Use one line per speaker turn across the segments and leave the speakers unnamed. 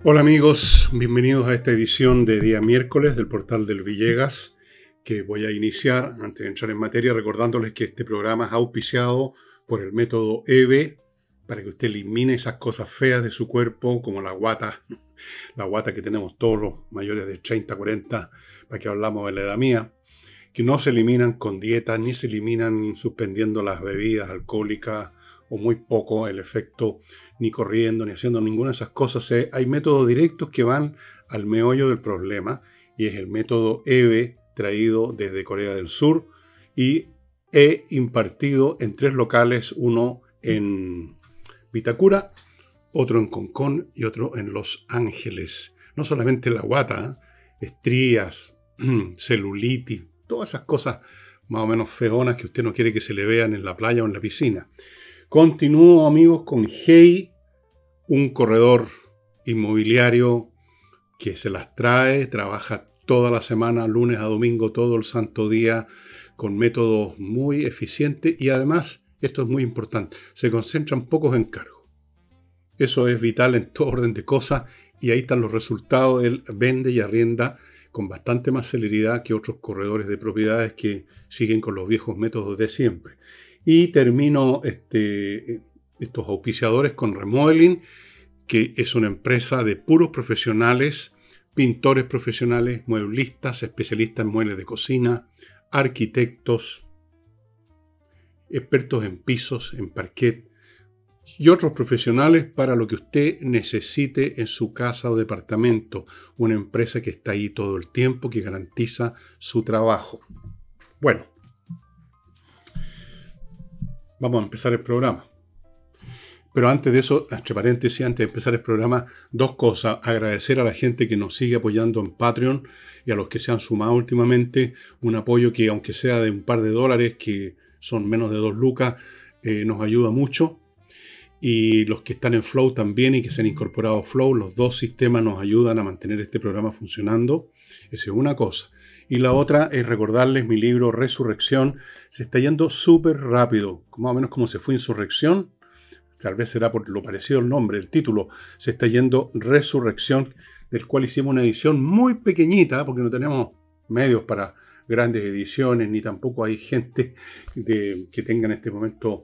Hola amigos, bienvenidos a esta edición de día miércoles del portal del Villegas, que voy a iniciar antes de entrar en materia recordándoles que este programa es auspiciado por el método EVE para que usted elimine esas cosas feas de su cuerpo como la guata que tenemos todos los mayores de 30, 40, para que hablamos de la edad mía, que no se eliminan con dietas ni se eliminan suspendiendo las bebidas alcohólicas o muy poco el efecto, ni corriendo, ni haciendo ninguna de esas cosas. Hay métodos directos que van al meollo del problema y es el método EVE traído desde Corea del Sur y he impartido en 3 locales, uno en Vitacura, otro en Concón y otro en Los Ángeles. No solamente la guata, estrías, celulitis, todas esas cosas más o menos feonas que usted no quiere que se le vean en la playa o en la piscina. Continúo, amigos, con Hey, un corredor inmobiliario que se las trae, trabaja toda la semana, lunes a domingo, todo el santo día, con métodos muy eficientes y además, esto es muy importante, se concentran pocos encargos. Eso es vital en todo orden de cosas y ahí están los resultados. Él vende y arrienda con bastante más celeridad que otros corredores de propiedades que siguen con los viejos métodos de siempre. Y termino estos auspiciadores con Remodeling, que es una empresa de puros profesionales, pintores profesionales, mueblistas, especialistas en muebles de cocina, arquitectos, expertos en pisos, en parquet y otros profesionales para lo que usted necesite en su casa o departamento. Una empresa que está ahí todo el tiempo, que garantiza su trabajo. Bueno, vamos a empezar el programa. Pero antes de eso, entre paréntesis, antes de empezar el programa, 2 cosas. Agradecer a la gente que nos sigue apoyando en Patreon y a los que se han sumado últimamente. Un apoyo que, aunque sea de un par de dólares, que son menos de 2 lucas, nos ayuda mucho. Y los que están en Flow también y que se han incorporado a Flow, los 2 sistemas nos ayudan a mantener este programa funcionando. Esa es una cosa. Y la otra es recordarles mi libro Resurrección. Se está yendo súper rápido, más o menos como se fue Insurrección. Tal vez será por lo parecido el nombre, el título. Se está yendo Resurrección, del cual hicimos una edición muy pequeñita, porque no tenemos medios para grandes ediciones, ni tampoco hay gente que tenga en este momento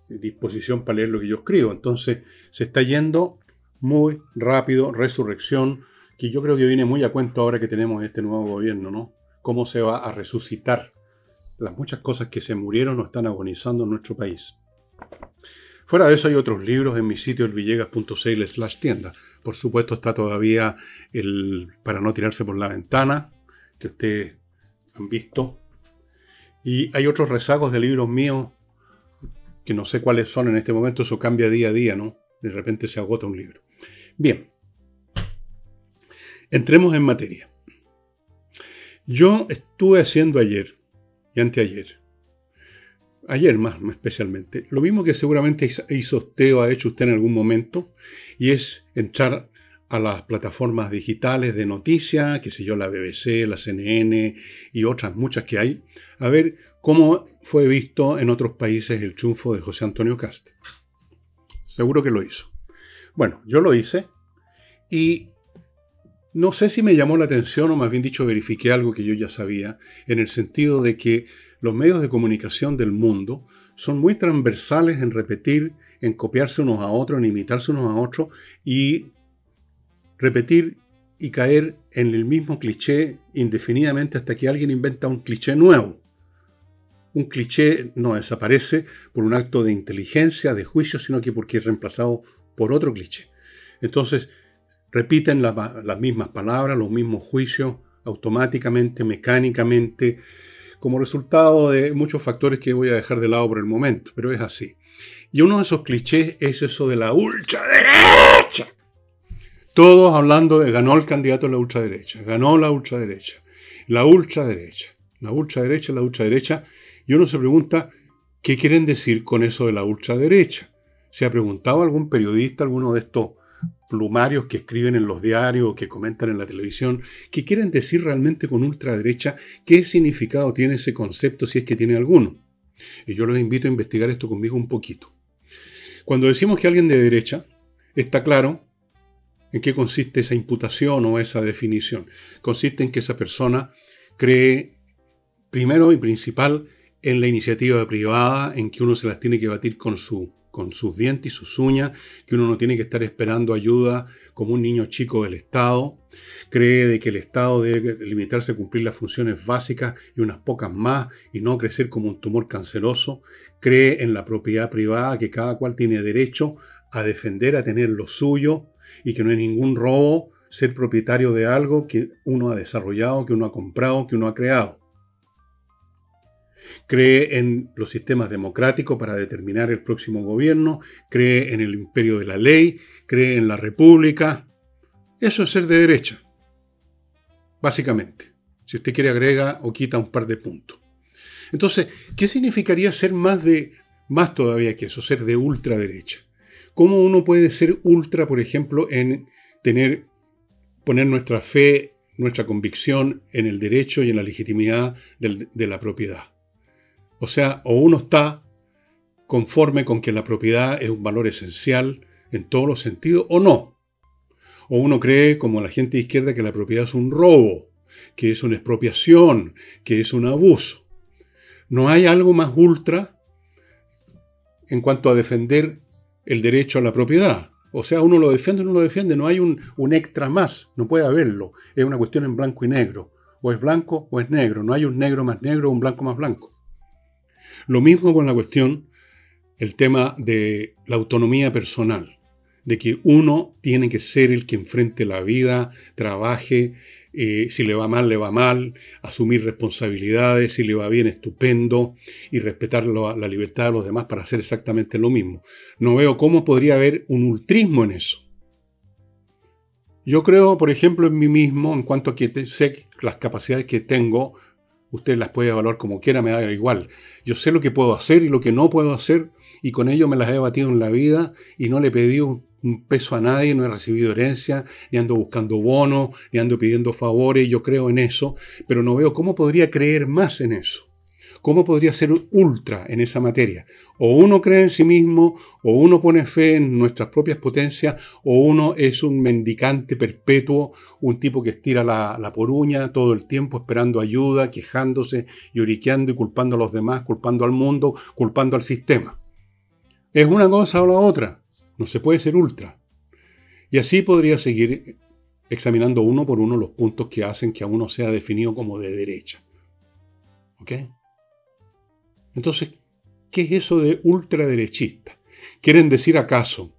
disposición para leer lo que yo escribo. Entonces, se está yendo muy rápido Resurrección, que yo creo que viene muy a cuento ahora que tenemos este nuevo gobierno, ¿no? Cómo se va a resucitar las muchas cosas que se murieron o están agonizando en nuestro país. Fuera de eso hay otros libros en mi sitio elvillegas.cl/tienda. Por supuesto está todavía el Para no tirarse por la ventana, que ustedes han visto. Y hay otros rezagos de libros míos que no sé cuáles son en este momento. Eso cambia día a día, ¿no? De repente se agota un libro. Bien. Entremos en materia. Yo estuve haciendo ayer y anteayer, ayer más especialmente, lo mismo que seguramente hizo usted o ha hecho usted en algún momento, y es entrar a las plataformas digitales de noticias, qué sé yo, la BBC, la CNN y otras muchas que hay, a ver cómo fue visto en otros países el triunfo de José Antonio Kast. Seguro que lo hizo. Bueno, yo lo hice y no sé si me llamó la atención o más bien dicho verifiqué algo que yo ya sabía, en el sentido de que los medios de comunicación del mundo son muy transversales en repetir, en copiarse unos a otros, en imitarse unos a otros y repetir y caer en el mismo cliché indefinidamente hasta que alguien inventa un cliché nuevo. Un cliché no desaparece por un acto de inteligencia, de juicio, sino que porque es reemplazado por otro cliché. Entonces, repiten las mismas palabras, los mismos juicios, automáticamente, mecánicamente, como resultado de muchos factores que voy a dejar de lado por el momento, pero es así. Y uno de esos clichés es eso de la ultraderecha. Todos hablando de ganó el candidato de la ultraderecha, ganó la ultraderecha, la ultraderecha, la ultraderecha, la ultraderecha. Y uno se pregunta, ¿qué quieren decir con eso de la ultraderecha? ¿Se ha preguntado algún periodista, alguno de estos plumarios que escriben en los diarios o que comentan en la televisión, qué quieren decir realmente con ultraderecha? ¿Qué significado tiene ese concepto, si es que tiene alguno? Y yo los invito a investigar esto conmigo un poquito. Cuando decimos que alguien de derecha, está claro ¿En qué consiste esa imputación o esa definición? Consiste en que esa persona cree, primero y principal, en la iniciativa privada, en que uno se las tiene que batir con sus dientes y sus uñas, que uno no tiene que estar esperando ayuda como un niño chico del Estado. Cree de que el Estado debe limitarse a cumplir las funciones básicas y unas pocas más y no crecer como un tumor canceroso. Cree en la propiedad privada, que cada cual tiene derecho a defender, a tener lo suyo y que no hay ningún robo ser propietario de algo que uno ha desarrollado, que uno ha comprado, que uno ha creado. Cree en los sistemas democráticos para determinar el próximo gobierno, cree en el imperio de la ley, cree en la república. Eso es ser de derecha, básicamente. Si usted quiere agrega o quita un par de puntos. Entonces, ¿qué significaría ser más todavía que eso, ser de ultraderecha? ¿Cómo uno puede ser ultra, por ejemplo, en poner nuestra fe, nuestra convicción en el derecho y en la legitimidad de la propiedad? O sea, o uno está conforme con que la propiedad es un valor esencial en todos los sentidos, o no. O uno cree, como la gente de izquierda, que la propiedad es un robo, que es una expropiación, que es un abuso. No hay algo más ultra en cuanto a defender el derecho a la propiedad. O sea, uno lo defiende o no lo defiende, no hay un extra más, no puede haberlo. Es una cuestión en blanco y negro. O es blanco o es negro, no hay un negro más negro o un blanco más blanco. Lo mismo con la cuestión, el tema de la autonomía personal, de que uno tiene que ser el que enfrente la vida, trabaje, si le va mal, asumir responsabilidades, si le va bien, estupendo, y respetar la libertad de los demás para hacer exactamente lo mismo. No veo cómo podría haber un ultrismo en eso. Yo creo, por ejemplo, en mí mismo, en cuanto a que sé las capacidades que tengo. Usted las puede evaluar como quiera, me da igual. Yo sé lo que puedo hacer y lo que no puedo hacer, y con ello me las he batido en la vida y no le he pedido un peso a nadie, no he recibido herencia, ni ando buscando bonos, ni ando pidiendo favores. Yo creo en eso, pero no veo cómo podría creer más en eso. ¿Cómo podría ser ultra en esa materia? O uno cree en sí mismo, o uno pone fe en nuestras propias potencias, o uno es un mendicante perpetuo, un tipo que estira la poruña todo el tiempo esperando ayuda, quejándose, lloriqueando y culpando a los demás, culpando al mundo, culpando al sistema. Es una cosa o la otra. No se puede ser ultra. Y así podría seguir examinando uno por uno los puntos que hacen que a uno sea definido como de derecha. ¿Ok? Entonces, ¿qué es eso de ultraderechista? ¿Quieren decir acaso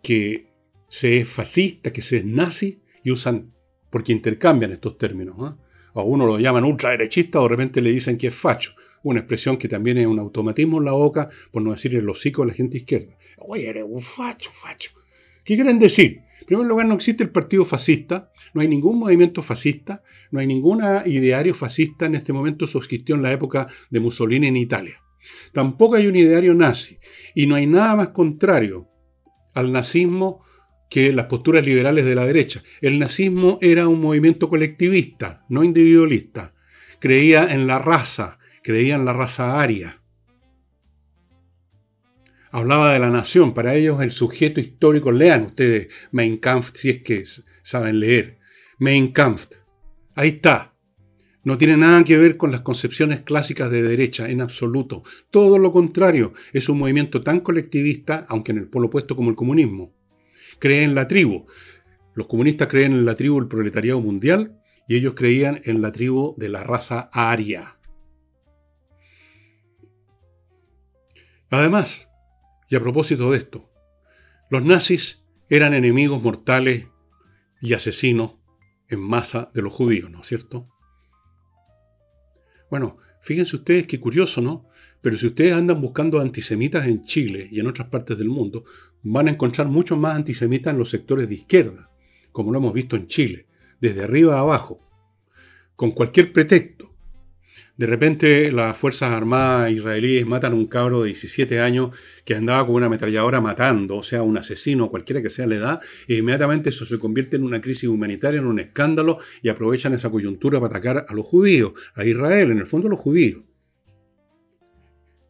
que se es fascista, que se es nazi? Y usan, porque intercambian estos términos, ¿eh? A uno lo llaman ultraderechista o de repente le dicen que es facho. Una expresión que también es un automatismo en la boca, por no decir el hocico de la gente izquierda. Oye, eres un facho. ¿Qué quieren decir? En primer lugar, no existe el partido fascista, no hay ningún movimiento fascista, no hay ningún ideario fascista en este momento. Eso existió en la época de Mussolini en Italia. Tampoco hay un ideario nazi, y no hay nada más contrario al nazismo que las posturas liberales de la derecha. El nazismo era un movimiento colectivista, no individualista. Creía en la raza aria. Hablaba de la nación, para ellos el sujeto histórico, lean ustedes Mein Kampf si es que saben leer. Mein Kampf, ahí está. No tiene nada que ver con las concepciones clásicas de derecha, en absoluto. Todo lo contrario, es un movimiento tan colectivista, aunque en el polo opuesto como el comunismo. Cree en la tribu. Los comunistas creen en la tribu del proletariado mundial y ellos creían en la tribu de la raza aria. Además, y a propósito de esto, los nazis eran enemigos mortales y asesinos en masa de los judíos, ¿no es cierto? Bueno, fíjense ustedes qué curioso, ¿no? Pero si ustedes andan buscando antisemitas en Chile y en otras partes del mundo, van a encontrar muchos más antisemitas en los sectores de izquierda, como lo hemos visto en Chile, desde arriba a abajo, con cualquier pretexto. De repente las Fuerzas Armadas israelíes matan a un cabro de 17 años que andaba con una ametralladora matando, o sea, un asesino, cualquiera que sea la edad, e inmediatamente eso se convierte en una crisis humanitaria, en un escándalo, y aprovechan esa coyuntura para atacar a los judíos, a Israel, en el fondo a los judíos.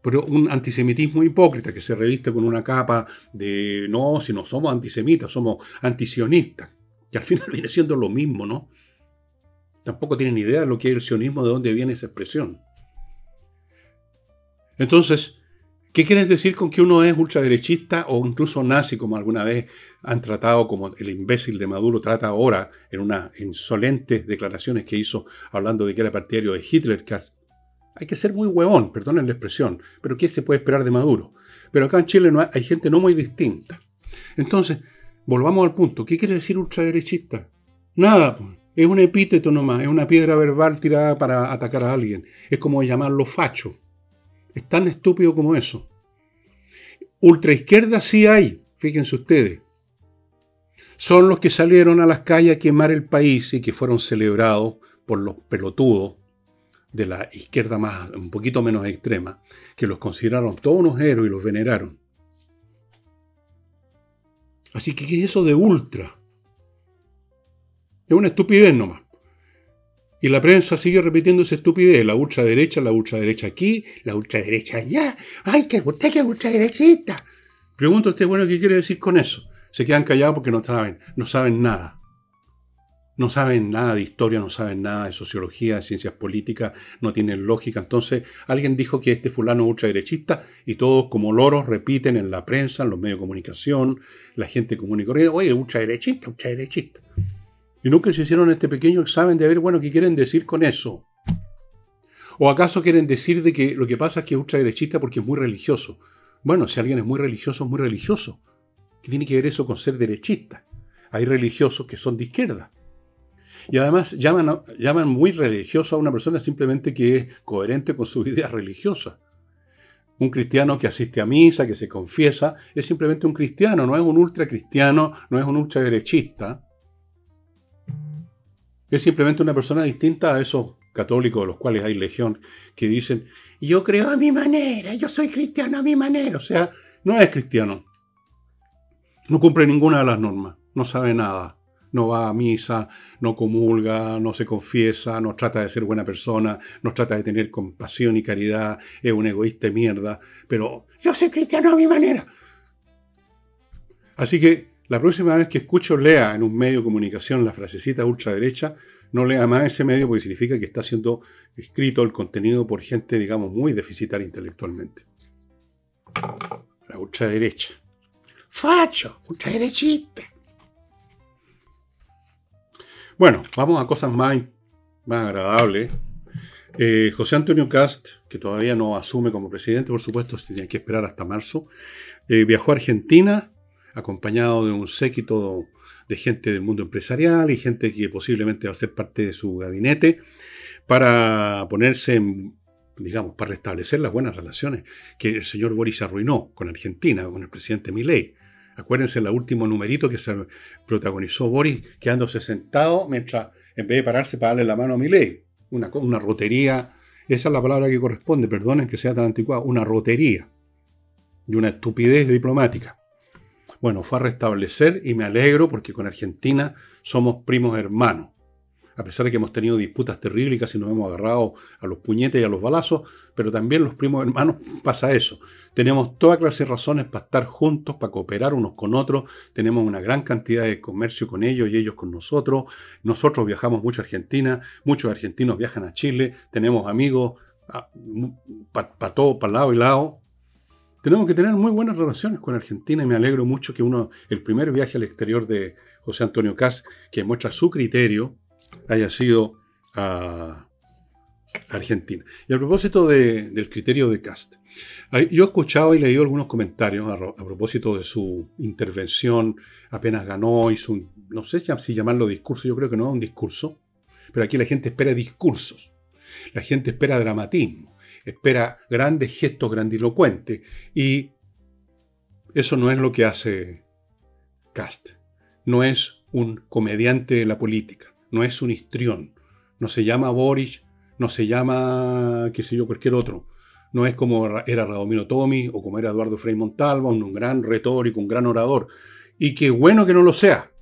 pero un antisemitismo hipócrita que se reviste con una capa de no, si no somos antisemitas, somos antisionistas, que al final viene siendo lo mismo, ¿no? Tampoco tienen idea de lo que es el sionismo, de dónde viene esa expresión. Entonces, ¿qué quieres decir con que uno es ultraderechista o incluso nazi, como alguna vez han tratado, como el imbécil de Maduro trata ahora en unas insolentes declaraciones que hizo hablando de que era partidario de Hitler? Hay que ser muy huevón, perdonen la expresión, pero ¿qué se puede esperar de Maduro? Pero acá en Chile hay gente no muy distinta. Entonces, volvamos al punto. ¿Qué quiere decir ultraderechista? Nada, pues. Es un epíteto nomás, es una piedra verbal tirada para atacar a alguien. Es como llamarlo facho. Es tan estúpido como eso. Ultraizquierda sí hay, fíjense ustedes. Son los que salieron a las calles a quemar el país y que fueron celebrados por los pelotudos de la izquierda más, un poquito menos extrema, que los consideraron todos unos héroes y los veneraron. Así que, ¿qué es eso de ultra? Es una estupidez nomás. Y la prensa sigue repitiendo esa estupidez. La ultraderecha aquí, la ultraderecha allá. ¡Ay, que usted que es ultraderechista! Pregunto a usted, bueno, ¿qué quiere decir con eso? Se quedan callados porque no saben nada. No saben nada de historia, no saben nada de sociología, de ciencias políticas, no tienen lógica. Entonces, alguien dijo que este fulano es ultraderechista y todos como loros repiten en la prensa, en los medios de comunicación, la gente común y corriente, oye, ultraderechista, ultraderechista. Y nunca se hicieron este pequeño examen de ver, bueno, ¿qué quieren decir con eso? ¿O acaso quieren decir de que lo que pasa es que es ultraderechista porque es muy religioso? Bueno, si alguien es muy religioso, es muy religioso. ¿Qué tiene que ver eso con ser derechista? Hay religiosos que son de izquierda. Y además llaman muy religioso a una persona simplemente que es coherente con sus ideas religiosas. Un cristiano que asiste a misa, que se confiesa, es simplemente un cristiano, no es un ultracristiano, no es un ultraderechista. Es simplemente una persona distinta a esos católicos, de los cuales hay legión, que dicen, yo creo a mi manera, yo soy cristiano a mi manera. O sea, no es cristiano. No cumple ninguna de las normas, no sabe nada. No va a misa, no comulga, no se confiesa, no trata de ser buena persona, no trata de tener compasión y caridad, es un egoísta de mierda, pero yo soy cristiano a mi manera. Así que la próxima vez que escucho lea en un medio de comunicación la frasecita ultraderecha, no lea más ese medio porque significa que está siendo escrito el contenido por gente, digamos, muy deficitaria intelectualmente. La ultraderecha. Facho, ultraderechista. Bueno, vamos a cosas más agradables. José Antonio Kast, que todavía no asume como presidente, por supuesto, se tiene que esperar hasta marzo, viajó a Argentina acompañado de un séquito de gente del mundo empresarial y gente que posiblemente va a ser parte de su gabinete para ponerse, digamos, para restablecer las buenas relaciones que el señor Boris arruinó con Argentina, con el presidente Milei. Acuérdense el último numerito que se protagonizó Boris quedándose sentado mientras, en vez de pararse para darle la mano a Milei. Una rotería, esa es la palabra que corresponde, perdonen que sea tan anticuada, una rotería y una estupidez diplomática. Bueno, fue a restablecer y me alegro porque con Argentina somos primos hermanos. A pesar de que hemos tenido disputas terribles y casi nos hemos agarrado a los puñetes y a los balazos, pero también los primos hermanos pasa eso. Tenemos toda clase de razones para estar juntos, para cooperar unos con otros. Tenemos una gran cantidad de comercio con ellos y ellos con nosotros. Nosotros viajamos mucho a Argentina, muchos argentinos viajan a Chile. Tenemos amigos para todo, para lado y lado. Tenemos que tener muy buenas relaciones con Argentina y me alegro mucho que el primer viaje al exterior de José Antonio Kast, que muestra su criterio, haya sido a Argentina. Y a propósito del criterio de Kast, yo he escuchado y leído algunos comentarios a propósito de su intervención, apenas ganó, no sé si llamarlo discurso, yo creo que no es un discurso, pero aquí la gente espera discursos, la gente espera dramatismo, espera grandes gestos grandilocuentes, y eso no es lo que hace Kast. No es un comediante de la política. No es un histrión, no se llama Boris, no se llama, qué sé yo, cualquier otro. No es como era Radomiro Tomi o como era Eduardo Frei Montalva, un gran retórico, un gran orador. Y qué bueno que no lo sea.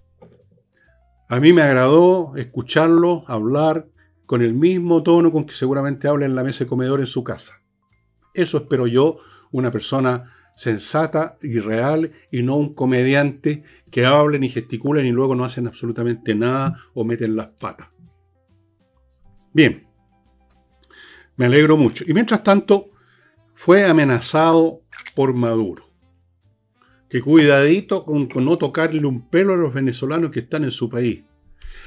A mí me agradó escucharlo hablar con el mismo tono con que seguramente habla en la mesa de comedor en su casa. Eso espero yo, una persona sensata y real y no un comediante que hablen y gesticulen y luego no hacen absolutamente nada o meten las patas. Bien, me alegro mucho. Y mientras tanto, fue amenazado por Maduro. Que cuidadito con no tocarle un pelo a los venezolanos que están en su país.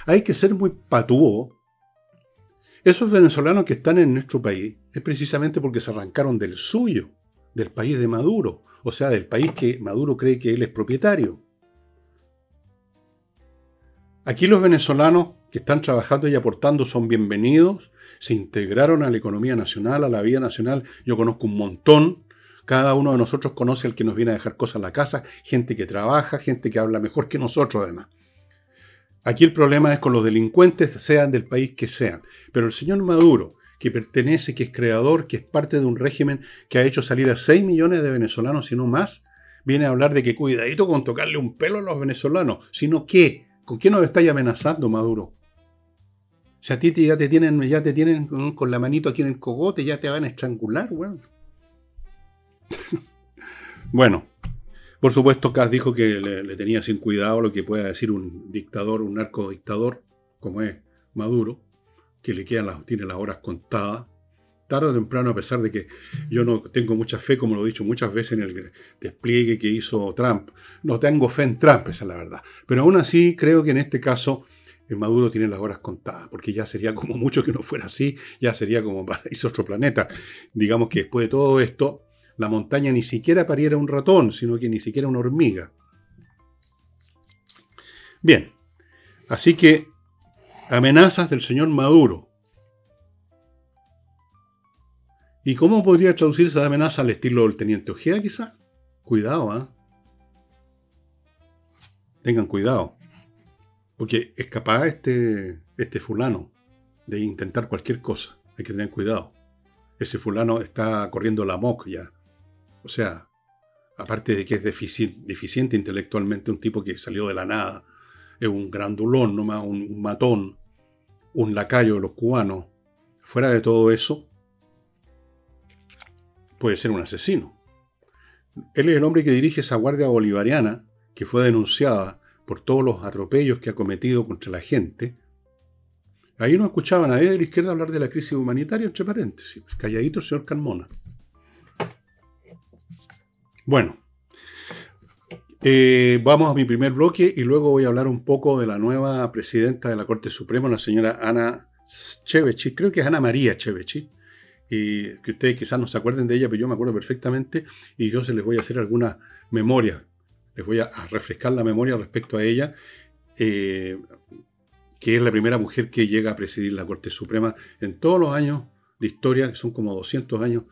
Hay que ser muy patúo. Esos venezolanos que están en nuestro país es precisamente porque se arrancaron del suyo, del país de Maduro, o sea, del país que Maduro cree que él es propietario. Aquí los venezolanos que están trabajando y aportando son bienvenidos, se integraron a la economía nacional, a la vida nacional. Yo conozco un montón. Cada uno de nosotros conoce al que nos viene a dejar cosas en la casa, gente que trabaja, gente que habla mejor que nosotros además. Aquí el problema es con los delincuentes, sean del país que sean. Pero el señor Maduro, que pertenece, que es creador, que es parte de un régimen que ha hecho salir a 6 millones de venezolanos, si no más, viene a hablar de que cuidadito con tocarle un pelo a los venezolanos. Sino ¿qué? ¿Con qué nos estáis amenazando, Maduro? Si a ti ya te tienen con la manito aquí en el cogote, ya te van a estrangular, weón. Bueno, por supuesto, Kass dijo que le tenía sin cuidado lo que pueda decir un dictador, un narcodictador, como es Maduro, que tiene las horas contadas. Tarde o temprano, a pesar de que yo no tengo mucha fe, como lo he dicho muchas veces en el despliegue que hizo Trump. No tengo fe en Trump, esa es la verdad. Pero aún así, creo que en este caso Maduro tiene las horas contadas, porque ya sería como mucho que no fuera así, ya sería como paraíso otro planeta. Digamos que después de todo esto, la montaña ni siquiera pariera un ratón, sino que ni siquiera una hormiga. Bien, así que amenazas del señor Maduro. ¿Y cómo podría traducirse esa amenaza al estilo del teniente Ojeda, quizá? Cuidado, ¿eh? Tengan cuidado. Porque es capaz este fulano de intentar cualquier cosa. Hay que tener cuidado. Ese fulano está corriendo la moc ya. O sea, aparte de que es deficiente intelectualmente, un tipo que salió de la nada. Es un grandulón, nomás un matón. Un lacayo de los cubanos. Fuera de todo eso, puede ser un asesino. Él es el hombre que dirige esa guardia bolivariana que fue denunciada por todos los atropellos que ha cometido contra la gente. Ahí no escuchaba a nadie de la izquierda hablar de la crisis humanitaria, entre paréntesis. Calladito el señor Carmona. Bueno, vamos a mi primer bloque y luego voy a hablar un poco de la nueva presidenta de la Corte Suprema, la señora Ana Chevechit. Creo que es Ana María Chevechit. Y que ustedes quizás no se acuerden de ella, pero yo me acuerdo perfectamente y yo se les voy a hacer algunas memorias. Les voy a refrescar la memoria respecto a ella, que es la primera mujer que llega a presidir la Corte Suprema en todos los años de historia, que son como 200 años,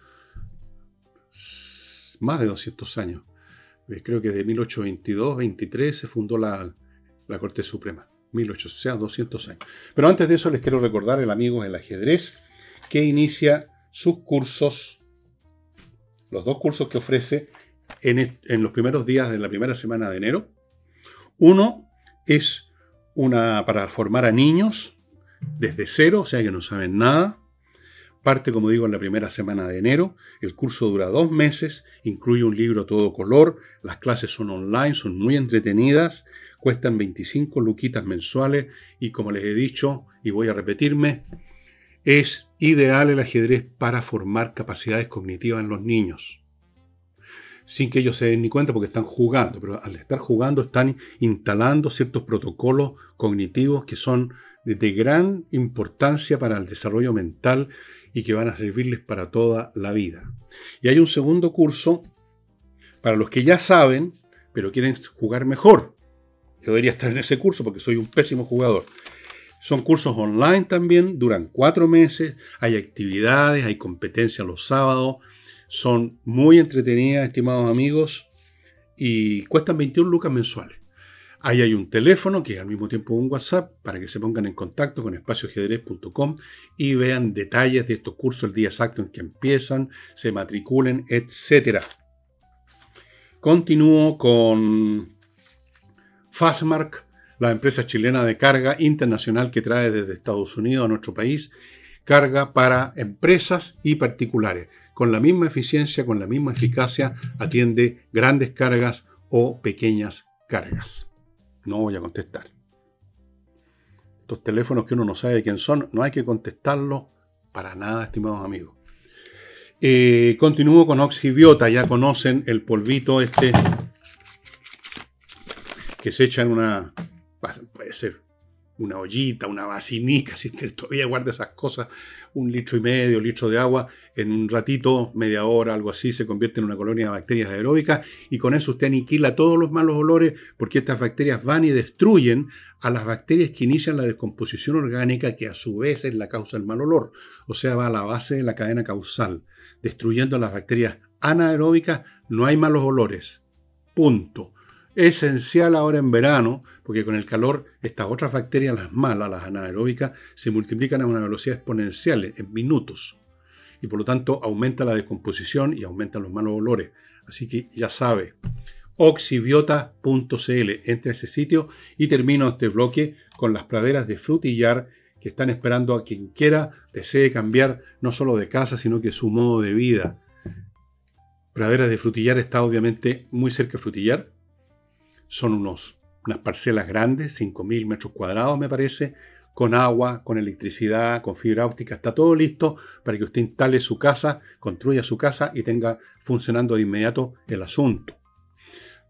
más de 200 años. Creo que de 1822-23 se fundó la Corte Suprema, 1800, o sea, 200 años. Pero antes de eso les quiero recordar el amigo del ajedrez, que inicia sus cursos, los 2 cursos que ofrece en los primeros días de la primera semana de enero. Uno es para formar a niños desde cero, o sea que no saben nada. Parte, como digo, en la primera semana de enero. El curso dura 2 meses, incluye un libro a todo color. Las clases son online, son muy entretenidas, cuestan 25 luquitas mensuales y, como les he dicho, y voy a repetirme, es ideal el ajedrez para formar capacidades cognitivas en los niños. Sin que ellos se den ni cuenta porque están jugando, pero al estar jugando están instalando ciertos protocolos cognitivos que son de gran importancia para el desarrollo mental y que van a servirles para toda la vida. Y hay un segundo curso para los que ya saben, pero quieren jugar mejor. Yo debería estar en ese curso porque soy un pésimo jugador. Son cursos online también, duran 4 meses, hay actividades, hay competencias los sábados, son muy entretenidas, estimados amigos, y cuestan 21 lucas mensuales. Ahí hay un teléfono que es al mismo tiempo un WhatsApp para que se pongan en contacto con espacioajedrez.com y vean detalles de estos cursos, el día exacto en que empiezan, se matriculen, etc. Continúo con Fastmark, la empresa chilena de carga internacional que trae desde Estados Unidos a nuestro país carga para empresas y particulares. con la misma eficiencia, con la misma eficacia, atiende grandes cargas o pequeñas cargas. No voy a contestar. Estos teléfonos que uno no sabe de quién son, no hay que contestarlos para nada, estimados amigos. Continúo con Oxibiota. Ya conocen el polvito este que se echa en una, puede ser una ollita, una vacinica, si usted todavía guarda esas cosas, 1,5 litros, litro de agua, en un ratito, media hora, algo así, se convierte en una colonia de bacterias aeróbicas y con eso usted aniquila todos los malos olores porque estas bacterias van y destruyen a las bacterias que inician la descomposición orgánica, que a su vez es la causa del mal olor. O sea, va a la base de la cadena causal. Destruyendo las bacterias anaeróbicas no hay malos olores. Punto. Esencial ahora en verano, porque con el calor estas otras bacterias, las malas, las anaeróbicas, se multiplican a una velocidad exponencial en minutos. Y por lo tanto aumenta la descomposición y aumentan los malos olores. Así que ya sabe, oxibiota.cl, entre a ese sitio y termino este bloque con las praderas de Frutillar que están esperando a quien quiera, desee cambiar no solo de casa, sino que su modo de vida. Praderas de Frutillar está obviamente muy cerca de Frutillar. Son unas parcelas grandes, 5.000 metros cuadrados me parece, con agua, con electricidad, con fibra óptica. Está todo listo para que usted instale su casa, construya su casa y tenga funcionando de inmediato el asunto.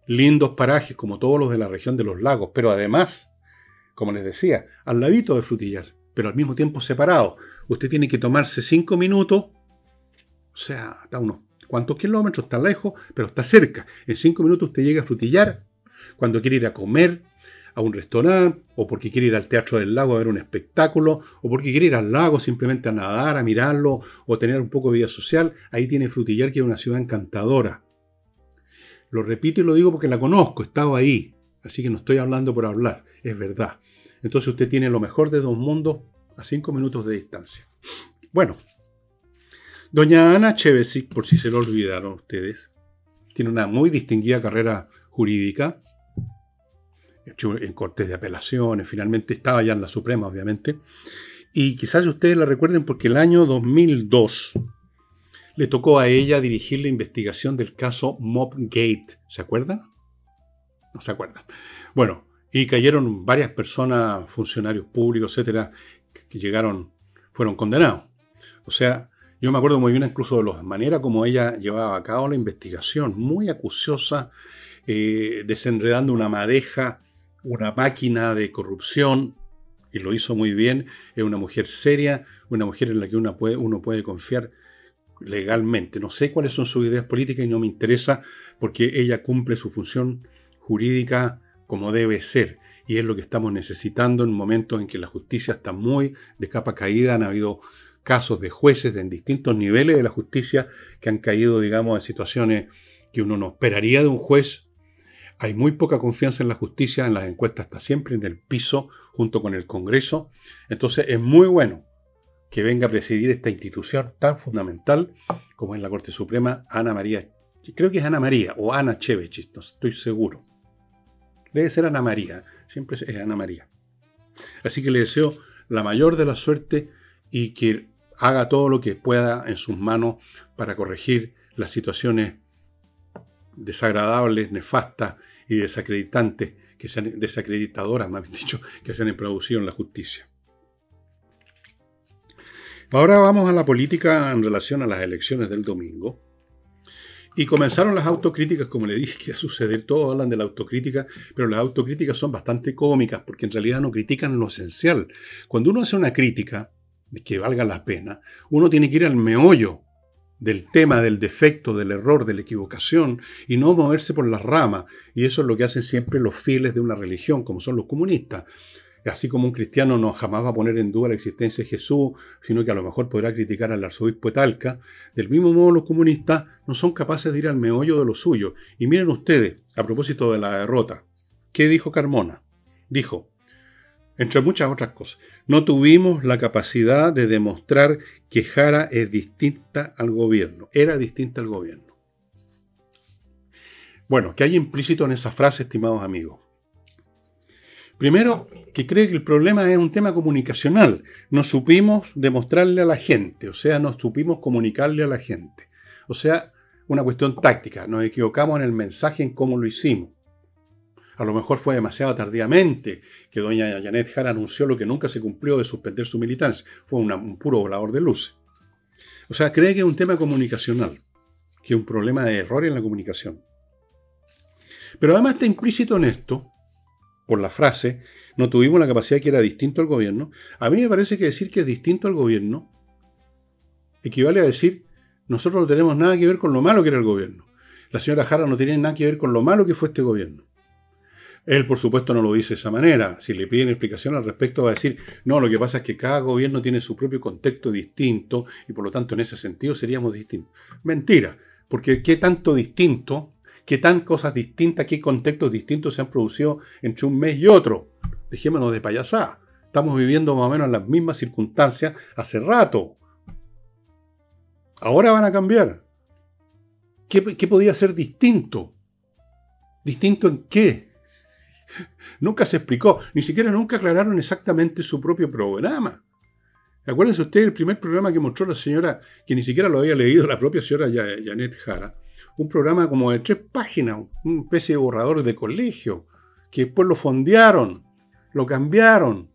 Lindos parajes como todos los de la región de los lagos, pero además, como les decía, al ladito de Frutillar, pero al mismo tiempo separado. Usted tiene que tomarse 5 minutos, o sea, está unos cuantos kilómetros, está lejos, pero está cerca. En 5 minutos usted llega a Frutillar cuando quiere ir a comer a un restaurante, o porque quiere ir al Teatro del Lago a ver un espectáculo, o porque quiere ir al lago simplemente a nadar, a mirarlo, o tener un poco de vida social. Ahí tiene Frutillar, que es una ciudad encantadora. Lo repito y lo digo porque la conozco, he estado ahí, así que no estoy hablando por hablar, es verdad. Entonces usted tiene lo mejor de dos mundos a 5 minutos de distancia. Bueno, doña Ana Chevesic, por si se lo olvidaron ustedes, tiene una muy distinguida carrera jurídica, en cortes de apelaciones, finalmente estaba ya en la Suprema, obviamente, y quizás ustedes la recuerden porque el año 2002 le tocó a ella dirigir la investigación del caso Mobgate. ¿Se acuerdan? No se acuerdan. Bueno, y cayeron varias personas, funcionarios públicos, etcétera, que fueron condenados. O sea, yo me acuerdo muy bien incluso de la manera como ella llevaba a cabo la investigación, muy acuciosa, desenredando una madeja, una máquina de corrupción, y lo hizo muy bien. Es una mujer seria, una mujer en la que uno puede confiar legalmente. No sé cuáles son sus ideas políticas y no me interesa, porque ella cumple su función jurídica como debe ser, y es lo que estamos necesitando en momentos en que la justicia está muy de capa caída. Han habido casos de jueces en distintos niveles de la justicia que han caído, digamos, en situaciones que uno no esperaría de un juez. Hay muy poca confianza en la justicia, en las encuestas está siempre en el piso junto con el Congreso. Entonces es muy bueno que venga a presidir esta institución tan fundamental como es la Corte Suprema, Ana María, creo que es Ana María o Ana Chevesic, no estoy seguro. Debe ser Ana María, siempre es Ana María. Así que le deseo la mayor de la suerte y que haga todo lo que pueda en sus manos para corregir las situaciones desagradables, nefastas y desacreditantes, desacreditadoras, más bien dicho, que se han producido en la justicia. Ahora vamos a la política en relación a las elecciones del domingo. Y comenzaron las autocríticas, como le dije, que iba a suceder. Todos hablan de la autocrítica, pero las autocríticas son bastante cómicas, porque en realidad no critican lo esencial. Cuando uno hace una crítica que valga la pena, uno tiene que ir al meollo del tema, del defecto, del error, de la equivocación, y no moverse por las ramas. Y eso es lo que hacen siempre los fieles de una religión, como son los comunistas. Así como un cristiano no jamás va a poner en duda la existencia de Jesús, sino que a lo mejor podrá criticar al arzobispo de Talca, del mismo modo los comunistas no son capaces de ir al meollo de lo suyo. Y miren ustedes, a propósito de la derrota, ¿qué dijo Carmona? Dijo, entre muchas otras cosas, no tuvimos la capacidad de demostrar que Jara es distinta al gobierno, era distinta al gobierno. Bueno, ¿qué hay implícito en esa frase, estimados amigos? Primero, que cree que el problema es un tema comunicacional. No supimos demostrarle a la gente, o sea, no supimos comunicarle a la gente. O sea, una cuestión táctica. Nos equivocamos en el mensaje, en cómo lo hicimos. A lo mejor fue demasiado tardíamente que doña Janet Jara anunció lo que nunca se cumplió de suspender su militancia. Fue un puro volador de luces. O sea, cree que es un tema comunicacional, que es un problema de error en la comunicación. Pero además está implícito en esto, por la frase, no tuvimos la capacidad que era distinto al gobierno. A mí me parece que decir que es distinto al gobierno equivale a decir, nosotros no tenemos nada que ver con lo malo que era el gobierno. La señora Jara no tiene nada que ver con lo malo que fue este gobierno. Él, por supuesto, no lo dice de esa manera. Si le piden explicación al respecto, va a decir, no, lo que pasa es que cada gobierno tiene su propio contexto distinto y por lo tanto en ese sentido seríamos distintos. Mentira, porque qué tanto distinto, qué tan cosas distintas, qué contextos distintos se han producido entre un mes y otro. Dejémonos de payasada. Estamos viviendo más o menos en las mismas circunstancias hace rato. Ahora van a cambiar. ¿Qué podía ser distinto? ¿Distinto en qué? Nunca se explicó, ni siquiera nunca aclararon exactamente su propio programa. Acuérdense ustedes el primer programa que mostró la señora, que ni siquiera lo había leído la propia señora Janet Jara, un programa como de 3 páginas, una especie de borrador de colegio, que después lo fondearon, lo cambiaron.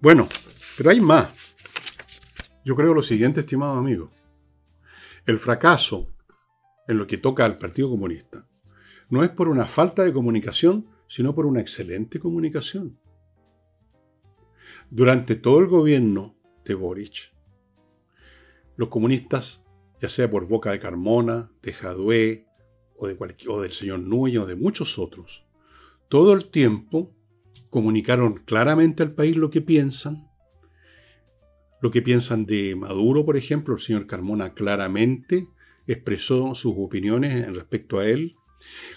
Bueno, pero hay más. Yo creo lo siguiente, estimados amigos. El fracaso en lo que toca al Partido Comunista no es por una falta de comunicación, sino por una excelente comunicación. Durante todo el gobierno de Boric, los comunistas, ya sea por boca de Carmona, de Jadue, o del señor Núñez, o de muchos otros, todo el tiempo comunicaron claramente al país lo que piensan de Maduro, por ejemplo. El señor Carmona claramente expresó sus opiniones en respecto a él.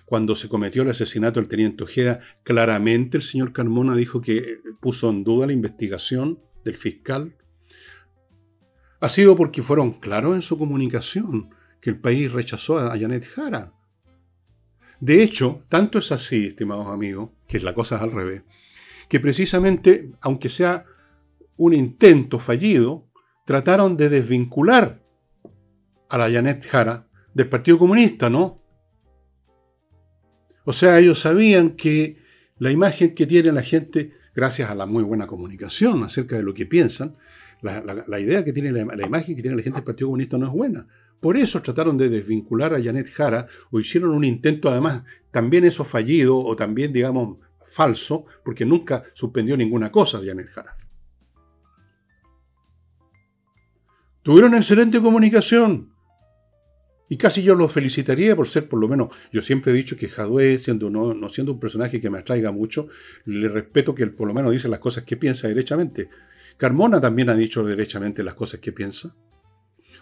Cuando se cometió el asesinato del teniente Ojeda, claramente el señor Carmona dijo que puso en duda la investigación del fiscal. Ha sido porque fueron claros en su comunicación que el país rechazó a Janet Jara. De hecho, tanto es así, estimados amigos, que la cosa es al revés, que precisamente, aunque sea un intento fallido, trataron de desvincular a la Janet Jara del Partido Comunista, ¿no? O sea, ellos sabían que la imagen que tiene la gente, gracias a la muy buena comunicación acerca de lo que piensan, la idea que tiene, la imagen que tiene la gente del Partido Comunista no es buena. Por eso trataron de desvincular a Janet Jara, o hicieron un intento, además, también eso fallido, o también, digamos, falso, porque nunca suspendió ninguna cosa Janet Jara. Tuvieron excelente comunicación. Y casi yo los felicitaría por ser, por lo menos, yo siempre he dicho que Jadue, no siendo un personaje que me atraiga mucho, le respeto que él por lo menos dice las cosas que piensa derechamente. Carmona también ha dicho derechamente las cosas que piensa.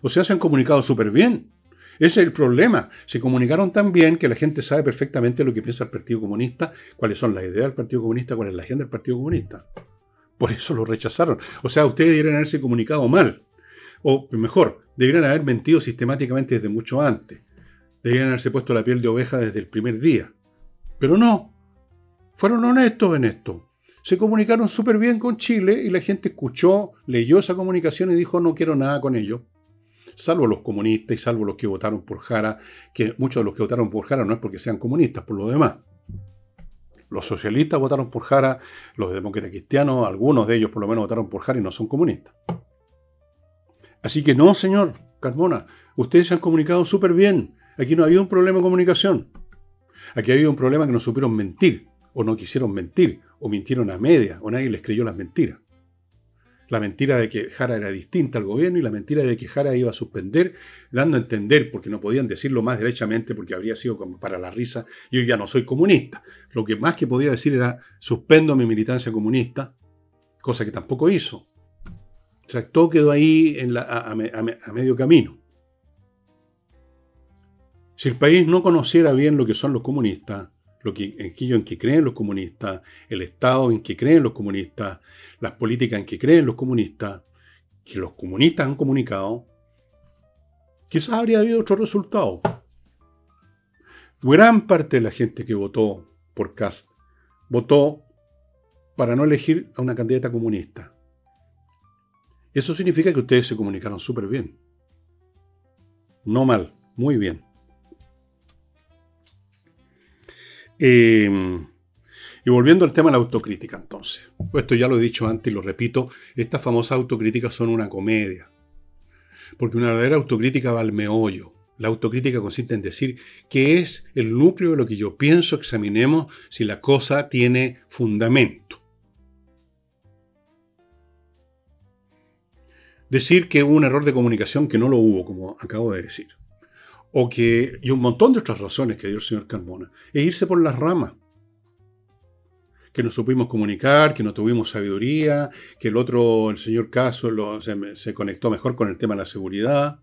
O sea, se han comunicado súper bien. Ese es el problema. Se comunicaron tan bien que la gente sabe perfectamente lo que piensa el Partido Comunista, cuáles son las ideas del Partido Comunista, cuál es la agenda del Partido Comunista. Por eso lo rechazaron. O sea, ustedes deberían haberse comunicado mal. O mejor, deberían haber mentido sistemáticamente desde mucho antes. Deberían haberse puesto la piel de oveja desde el primer día. Pero no. Fueron honestos en esto. Se comunicaron súper bien con Chile y la gente escuchó, leyó esa comunicación y dijo no quiero nada con ellos. Salvo los comunistas y salvo los que votaron por Jara, que muchos de los que votaron por Jara no es porque sean comunistas, por lo demás. Los socialistas votaron por Jara, los demócratas cristianos, algunos de ellos por lo menos votaron por Jara y no son comunistas. Así que no, señor Carmona, ustedes se han comunicado súper bien. Aquí no ha habido un problema de comunicación. Aquí ha habido un problema que no supieron mentir, o no quisieron mentir, o mintieron a medias, o nadie les creyó las mentiras. La mentira de que Jara era distinta al gobierno y la mentira de que Jara iba a suspender, dando a entender, porque no podían decirlo más derechamente, porque habría sido como para la risa, yo ya no soy comunista. Lo que más que podía decir era, suspendo mi militancia comunista, cosa que tampoco hizo. O sea, todo quedó ahí a medio camino. Si el país no conociera bien lo que son los comunistas, aquello en que creen los comunistas, el Estado en que creen los comunistas, las políticas en que creen los comunistas, que los comunistas han comunicado, quizás habría habido otro resultado. Gran parte de la gente que votó por Kast votó para no elegir a una candidata comunista. Eso significa que ustedes se comunicaron súper bien. No mal, muy bien. Y volviendo al tema de la autocrítica, entonces. Esto ya lo he dicho antes y lo repito, estas famosas autocríticas son una comedia. Porque una verdadera autocrítica va al meollo. La autocrítica consiste en decir qué es el núcleo de lo que yo pienso, examinemos si la cosa tiene fundamento. Decir que hubo un error de comunicación que no lo hubo, como acabo de decir. Y un montón de otras razones que dio el señor Carmona. Es irse por las ramas. Que no supimos comunicar, que no tuvimos sabiduría, que el señor Caso, se conectó mejor con el tema de la seguridad.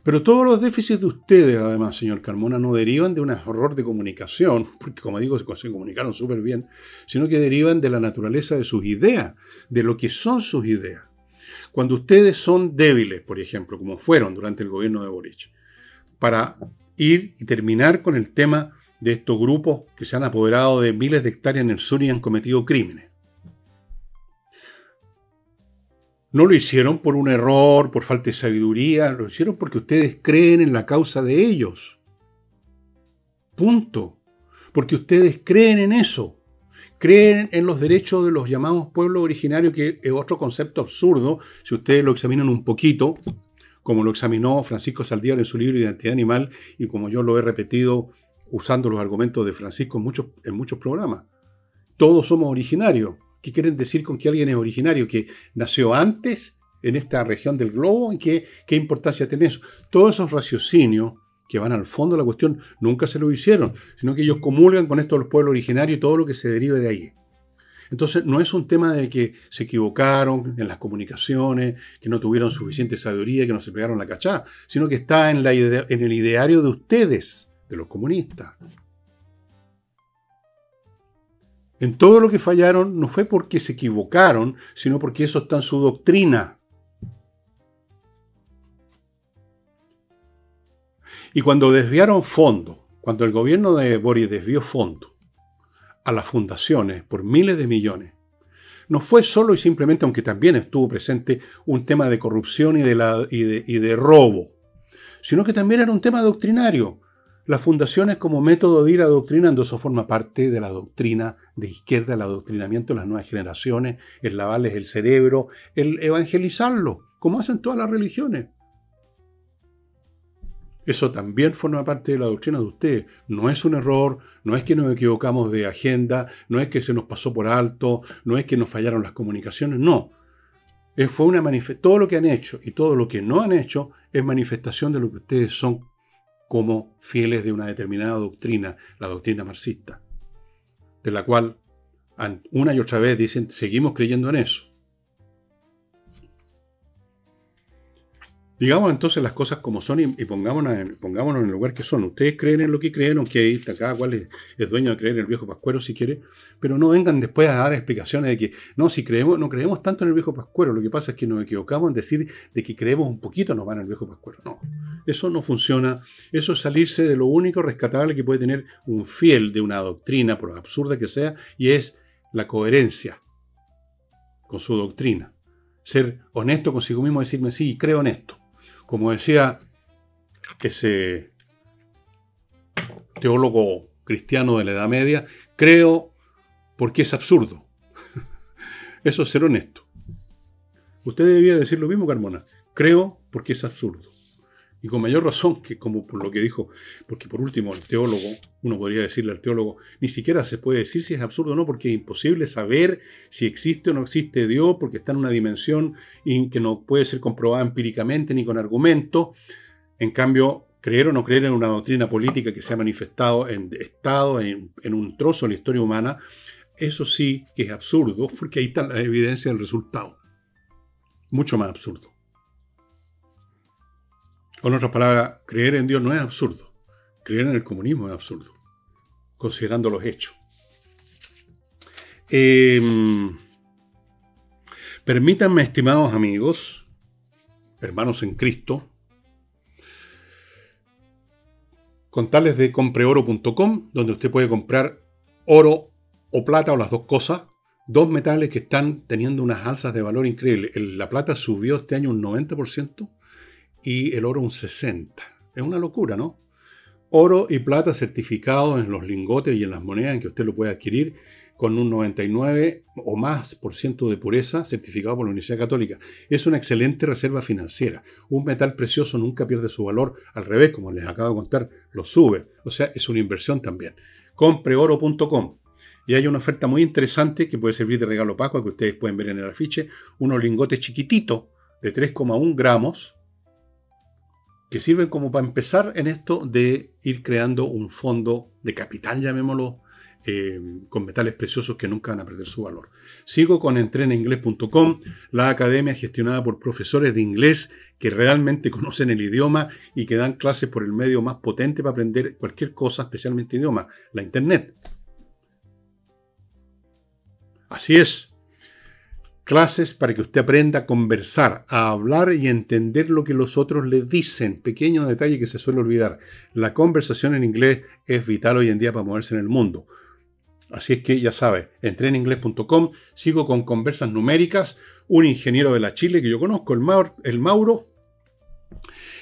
Pero todos los déficits de ustedes, además, señor Carmona, no derivan de un error de comunicación, porque como digo, se comunicaron súper bien, sino que derivan de la naturaleza de sus ideas, de lo que son sus ideas. Cuando ustedes son débiles, por ejemplo, como fueron durante el gobierno de Boric, para ir y terminar con el tema de estos grupos que se han apoderado de miles de hectáreas en el sur y han cometido crímenes. No lo hicieron por un error, por falta de sabiduría, lo hicieron porque ustedes creen en la causa de ellos. Punto. Porque ustedes creen en eso. Creen en los derechos de los llamados pueblos originarios, que es otro concepto absurdo, si ustedes lo examinan un poquito, como lo examinó Francisco Saldívar en su libro Identidad Animal, y como yo lo he repetido usando los argumentos de Francisco en muchos programas. Todos somos originarios. ¿Qué quieren decir con que alguien es originario? ¿Que nació antes en esta región del globo? ¿Y qué importancia tiene eso? Todos esos raciocinios que van al fondo de la cuestión nunca se lo hicieron, sino que ellos comulgan con esto de los pueblos originarios y todo lo que se derive de ahí. Entonces no es un tema de que se equivocaron en las comunicaciones, que no tuvieron suficiente sabiduría, que no se pegaron la cachá, sino que está en el ideario de ustedes, de los comunistas. En todo lo que fallaron no fue porque se equivocaron, sino porque eso está en su doctrina. Y cuando desviaron fondos, cuando el gobierno de Boric desvió fondos a las fundaciones por miles de millones, no fue solo y simplemente, aunque también estuvo presente, un tema de corrupción y de robo, sino que también era un tema doctrinario. Las fundaciones como método de ir adoctrinando, eso forma parte de la doctrina de izquierda, el adoctrinamiento de las nuevas generaciones, el lavarles el cerebro, el evangelizarlo, como hacen todas las religiones. Eso también forma parte de la doctrina de ustedes. No es un error, no es que nos equivocamos de agenda, no es que se nos pasó por alto, no es que nos fallaron las comunicaciones, no. Todo lo que han hecho y todo lo que no han hecho es manifestación de lo que ustedes son como fieles de una determinada doctrina, la doctrina marxista, de la cual una y otra vez dicen, seguimos creyendo en eso. Digamos entonces las cosas como son y pongámonos en el lugar que son. Ustedes creen en lo que creen, aunque ahí cada cual es dueño de creer en el viejo pascuero si quiere, pero no vengan después a dar explicaciones de que no creemos tanto en el viejo pascuero, lo que pasa es que nos equivocamos en decir de que creemos un poquito nomás en el viejo pascuero. No, eso no funciona, eso es salirse de lo único rescatable que puede tener un fiel de una doctrina, por absurda que sea, y es la coherencia con su doctrina. Ser honesto consigo mismo, decirme sí, creo en esto. Como decía ese teólogo cristiano de la Edad Media, creo porque es absurdo. Eso es ser honesto. Usted debería decir lo mismo, Carmona. Creo porque es absurdo. Y con mayor razón que como por lo que dijo, porque por último el teólogo, uno podría decirle al teólogo, ni siquiera se puede decir si es absurdo o no, porque es imposible saber si existe o no existe Dios, porque está en una dimensión que no puede ser comprobada empíricamente ni con argumentos. En cambio, creer o no creer en una doctrina política que se ha manifestado en Estado, en un trozo de la historia humana, eso sí que es absurdo, porque ahí está la evidencia del resultado. Mucho más absurdo. Con otras palabras, creer en Dios no es absurdo. Creer en el comunismo es absurdo, considerando los hechos. Permítanme, estimados amigos, hermanos en Cristo, contarles de compreoro.com, donde usted puede comprar oro o plata o las dos cosas Dos metales que están teniendo unas alzas de valor increíbles. La plata subió este año un 90% y el oro un 60%. Es una locura, ¿no? Oro y plata certificados en los lingotes y en las monedas en que usted lo puede adquirir con un 99 o más por ciento de pureza certificado por la Universidad Católica. Es una excelente reserva financiera. Un metal precioso nunca pierde su valor. Al revés, como les acabo de contar, lo sube. O sea, es una inversión también. Compreoro.com. Y hay una oferta muy interesante que puede servir de regalo Pascua, que ustedes pueden ver en el afiche. Unos lingotes chiquititos de 3,1 gramos que sirven como para empezar en esto de ir creando un fondo de capital, llamémoslo, con metales preciosos que nunca van a perder su valor. Sigo con entrenainglés.com, la academia gestionada por profesores de inglés que realmente conocen el idioma y que dan clases por el medio más potente para aprender cualquier cosa, especialmente idioma, la Internet. Así es. Clases para que usted aprenda a conversar, a hablar y entender lo que los otros le dicen. Pequeño detalle que se suele olvidar. La conversación en inglés es vital hoy en día para moverse en el mundo. Así es que ya sabe, entreninglés.com. Sigo con conversas numéricas. Un ingeniero de la Chile que yo conozco, el Mauro,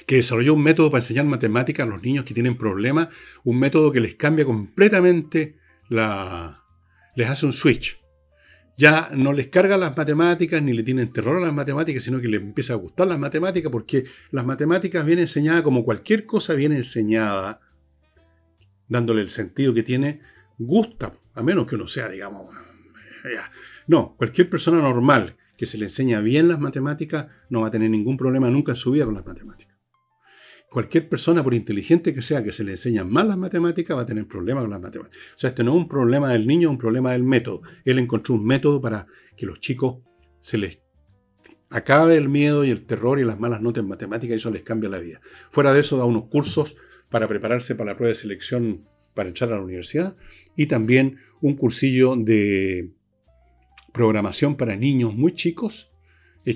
que desarrolló un método para enseñar matemáticas a los niños que tienen problemas. Un método que les cambia completamente les hace un switch. Ya no les carga las matemáticas ni le tienen terror a las matemáticas, sino que les empieza a gustar las matemáticas porque las matemáticas vienen enseñadas como cualquier cosa viene enseñada, dándole el sentido que tiene, gusta, a menos que uno sea, digamos, no, cualquier persona normal que se le enseña bien las matemáticas no va a tener ningún problema nunca en su vida con las matemáticas. Cualquier persona, por inteligente que sea, que se le enseñan mal las matemáticas, va a tener problemas con las matemáticas. O sea, este no es un problema del niño, es un problema del método. Él encontró un método para que los chicos se les acabe el miedo y el terror y las malas notas en matemáticas y eso les cambia la vida. Fuera de eso, da unos cursos para prepararse para la prueba de selección para entrar a la universidad y también un cursillo de programación para niños muy chicos,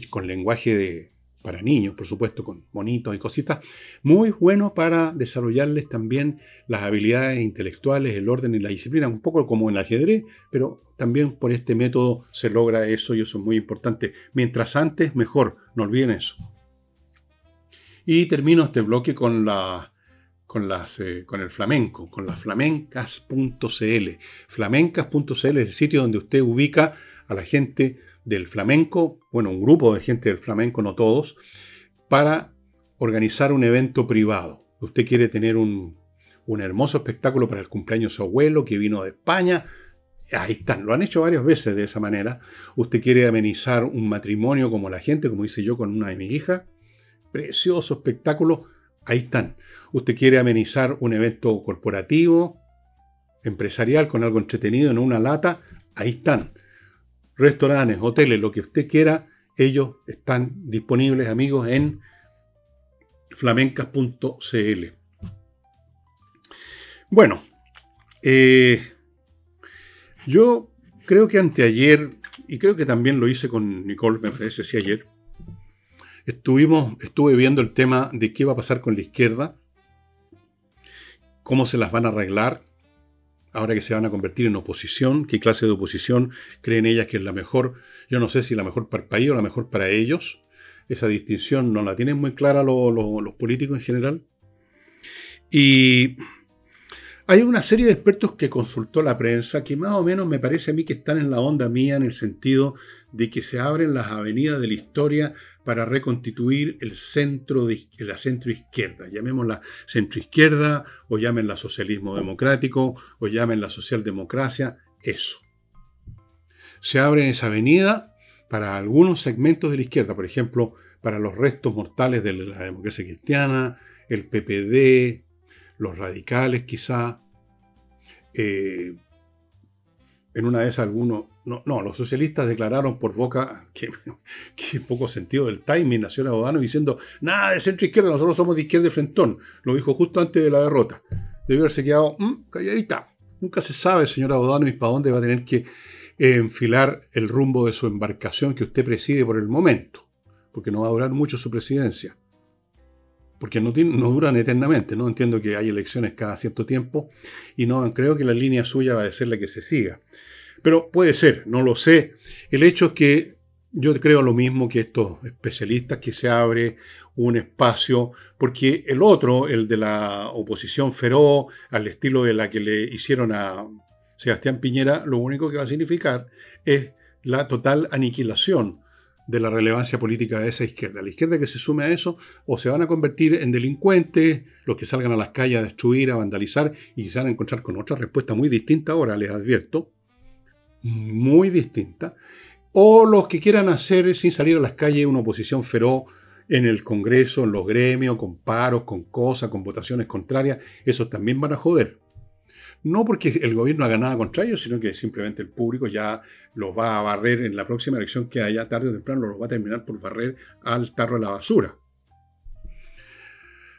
con lenguaje para niños, por supuesto, con monitos y cositas, muy bueno para desarrollarles también las habilidades intelectuales, el orden y la disciplina, un poco como en el ajedrez, pero también por este método se logra eso y eso es muy importante. Mientras antes, mejor, no olviden eso. Y termino este bloque con el flamenco, con las flamencas.cl. Flamencas.cl es el sitio donde usted ubica a la gente del flamenco, bueno, un grupo de gente del flamenco, no todos, para organizar un evento privado. Usted quiere tener un hermoso espectáculo para el cumpleaños de su abuelo que vino de España. Ahí están, lo han hecho varias veces de esa manera. Usted quiere amenizar un matrimonio como la gente, como hice yo con una de mis hijas. Precioso espectáculo. Ahí están. Usted quiere amenizar un evento corporativo, empresarial, con algo entretenido en una lata. Ahí están. Restaurantes, hoteles, lo que usted quiera, ellos están disponibles, amigos, en flamencas.cl. Bueno, yo creo que anteayer, y creo que también lo hice con Nicole, me parece, sí, ayer, estuve viendo el tema de qué va a pasar con la izquierda, cómo se las van a arreglar, ahora que se van a convertir en oposición, qué clase de oposición creen ellas que es la mejor. Yo no sé si la mejor para el país o la mejor para ellos. Esa distinción no la tienen muy clara los políticos en general. Y hay una serie de expertos que consultó la prensa que más o menos me parece a mí que están en la onda mía en el sentido de que se abren las avenidas de la historia para reconstituir la centroizquierda. Llamémosla centroizquierda o llámenla socialismo democrático o llámenla socialdemocracia, eso. Se abre esa avenida para algunos segmentos de la izquierda, por ejemplo, para los restos mortales de la democracia cristiana, el PPD, los radicales quizá. En una de esas algunos... No, los socialistas declararon por boca que poco sentido del timing la señora O'Donnell diciendo nada de centro izquierda, nosotros somos de izquierda de frentón. Lo dijo justo antes de la derrota. Debió haberse quedado calladita. Nunca se sabe, señora O'Donnell, y para dónde va a tener que enfilar el rumbo de su embarcación que usted preside por el momento. Porque no va a durar mucho su presidencia. Porque no duran eternamente, ¿no? Entiendo que hay elecciones cada cierto tiempo y no creo que la línea suya va a ser la que se siga. Pero puede ser, no lo sé. El hecho es que yo creo lo mismo que estos especialistas, que se abre un espacio, porque el otro, el de la oposición feroz, al estilo de la que le hicieron a Sebastián Piñera, lo único que va a significar es la total aniquilación de la relevancia política de esa izquierda. La izquierda que se sume a eso, o se van a convertir en delincuentes, los que salgan a las calles a destruir, a vandalizar, y se van a encontrar con otra respuesta muy distinta ahora, les advierto, muy distinta, o los que quieran hacer, sin salir a las calles, una oposición feroz en el Congreso, en los gremios, con paros, con cosas, con votaciones contrarias, esos también van a joder. No porque el gobierno haga nada contra ellos, sino que simplemente el público ya los va a barrer en la próxima elección que haya, tarde o temprano, los va a terminar por barrer al tarro de la basura.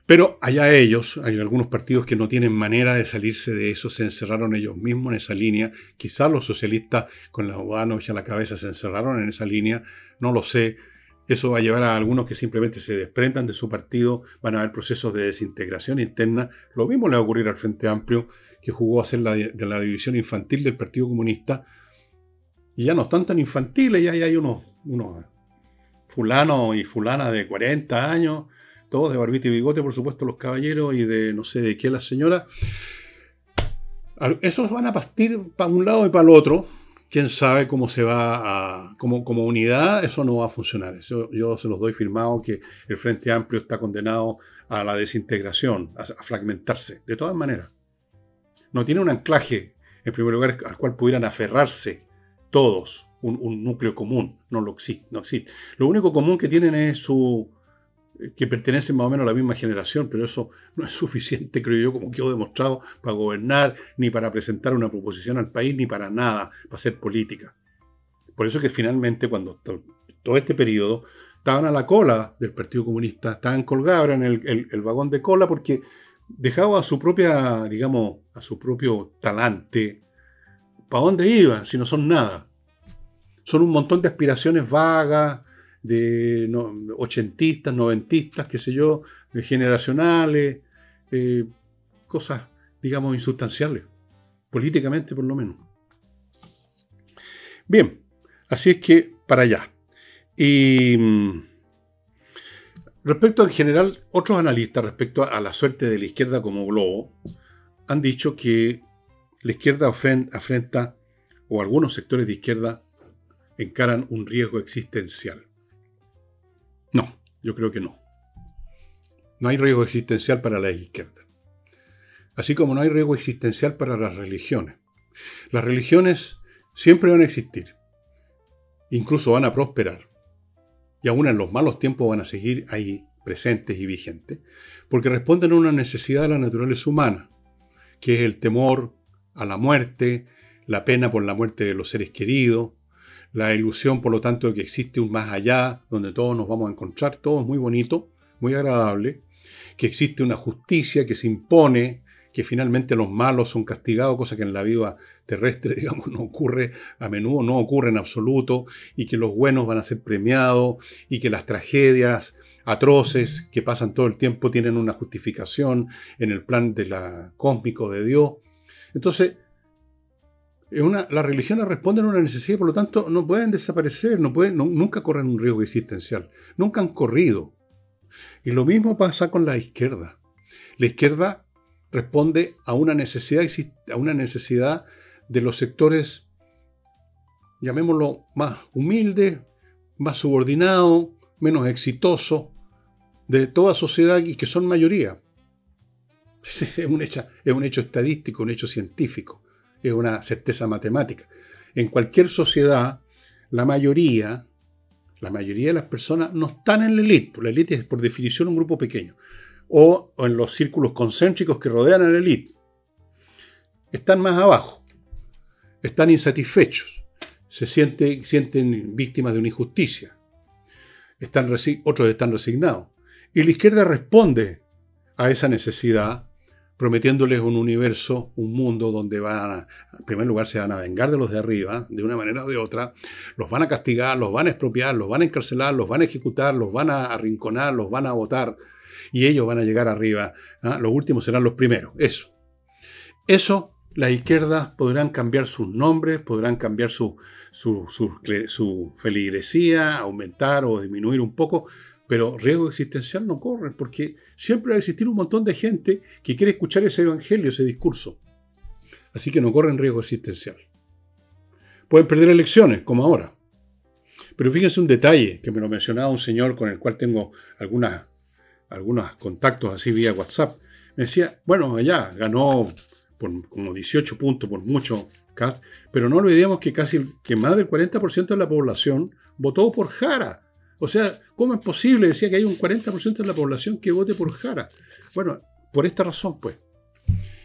Pero allá ellos, hay algunos partidos que no tienen manera de salirse de eso, se encerraron ellos mismos en esa línea. Quizás los socialistas con la Bodanovich a la cabeza se encerraron en esa línea, no lo sé. Eso va a llevar a algunos que simplemente se desprendan de su partido, van a haber procesos de desintegración interna. Lo mismo le va a ocurrir al Frente Amplio, que jugó a ser de la división infantil del Partido Comunista. Y ya no están tan infantiles, ya hay unos fulanos y fulanas de 40 años, todos de barbita y bigote, por supuesto, los caballeros, y de no sé de qué las señoras. Esos van a partir para un lado y para el otro. Quién sabe cómo se va a... Como unidad, eso no va a funcionar. Yo se los doy firmado que el Frente Amplio está condenado a la desintegración, a fragmentarse, de todas maneras. No tiene un anclaje, en primer lugar, al cual pudieran aferrarse todos, un núcleo común. No existe. Lo único común que tienen es que pertenecen más o menos a la misma generación, pero eso no es suficiente, creo yo, como quedó demostrado, para gobernar, ni para presentar una proposición al país, ni para nada, para hacer política. Por eso que finalmente, cuando todo este periodo, estaban a la cola del Partido Comunista, estaban colgados en el vagón de cola, porque dejaba a su propia, digamos, a su propio talante, ¿para dónde iban si no son nada? Son un montón de aspiraciones vagas, de ochentistas, noventistas, qué sé yo, generacionales, cosas, digamos, insustanciales, políticamente por lo menos. Bien, así es que para allá. Y respecto en general, otros analistas respecto a la suerte de la izquierda como globo, han dicho que la izquierda afrenta, o algunos sectores de izquierda encaran un riesgo existencial. No, yo creo que no. No hay riesgo existencial para la izquierda. Así como no hay riesgo existencial para las religiones. Las religiones siempre van a existir. Incluso van a prosperar. Y aún en los malos tiempos van a seguir ahí presentes y vigentes. Porque responden a una necesidad de la naturaleza humana, que es el temor a la muerte, la pena por la muerte de los seres queridos, la ilusión, por lo tanto, de que existe un más allá, donde todos nos vamos a encontrar, todo es muy bonito, muy agradable, que existe una justicia que se impone, que finalmente los malos son castigados, cosa que en la vida terrestre, digamos, no ocurre a menudo, no ocurre en absoluto, y que los buenos van a ser premiados, y que las tragedias atroces que pasan todo el tiempo tienen una justificación en el plan cósmico de Dios. Entonces, las religiones responden a una necesidad, por lo tanto, no pueden desaparecer, nunca corren un riesgo existencial, nunca han corrido. Y lo mismo pasa con la izquierda. La izquierda responde a una necesidad de los sectores, llamémoslo, más humildes, más subordinados, menos exitosos, de toda sociedad y que son mayoría. Es un hecho estadístico, un hecho científico. Es una certeza matemática. En cualquier sociedad, la mayoría de las personas no están en la élite. La élite es, por definición, un grupo pequeño. O en los círculos concéntricos que rodean a la élite. Están más abajo. Están insatisfechos. Se sienten víctimas de una injusticia. Otros están resignados. Y la izquierda responde a esa necesidad, prometiéndoles un universo, un mundo donde en primer lugar, se van a vengar de los de arriba, de una manera o de otra, los van a castigar, los van a expropiar, los van a encarcelar, los van a ejecutar, los van a arrinconar, los van a votar, y ellos van a llegar arriba. Los últimos serán los primeros. Eso las izquierdas podrán cambiar sus nombres, podrán cambiar su feligresía, aumentar o disminuir un poco, pero riesgo existencial no corren, porque siempre va a existir un montón de gente que quiere escuchar ese evangelio, ese discurso. Así que no corren riesgo existencial. Pueden perder elecciones, como ahora. Pero fíjense un detalle, que me lo mencionaba un señor con el cual tengo algunos contactos así vía WhatsApp. Me decía, bueno, allá ganó por como 18 puntos, por mucho, pero no olvidemos que que más del 40% de la población votó por Jara. O sea, ¿cómo es posible? Decía que hay un 40% de la población que vote por Jara. Bueno, por esta razón, pues.